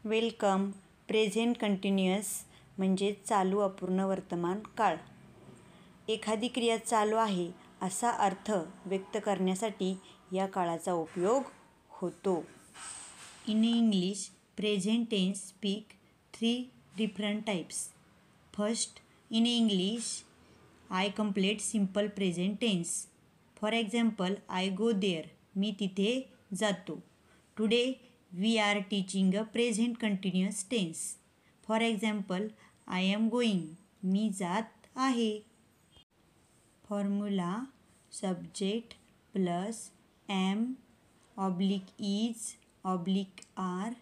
Welcome. Present continuous म्हणजे चालू अपूर्ण वर्तमान काळ. एखादी क्रिया चालू आहे असा अर्थ व्यक्त करण्यासाठी या काळाचा उपयोग होतो. In English, present tense speak 3 different types. First, in English, I complete simple present tense. For example, I go there, मी तिथे जातो. Today we are teaching a present continuous tense. For example, I am going, मी जात आहे. Formula: subject plus am oblique is oblique are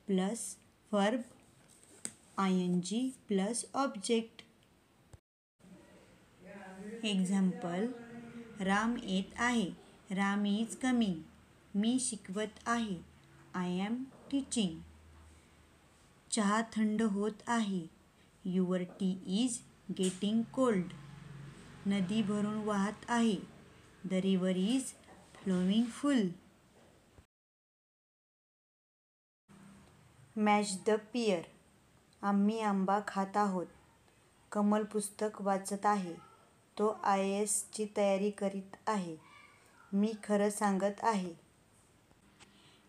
plus verb I N G plus object. Example: Ram येत आहे, Ram is coming, मी शिकवत आहे, आय एम टीचिंग. चहा थंड होत आहे, your tea is getting cold. नदी भरून वाहत आहे, the river is flowing full. Match the pair. आम्ही आंबा खात आहोत. कमल पुस्तक वाचत आहे, तो IAS ची तयारी करीत आहे, मी खरं सांगत आहे.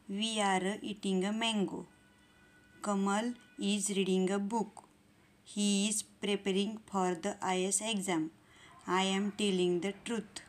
We are eating a mango. Kamal is reading a book, he is preparing for the IAS exam, I am telling the truth.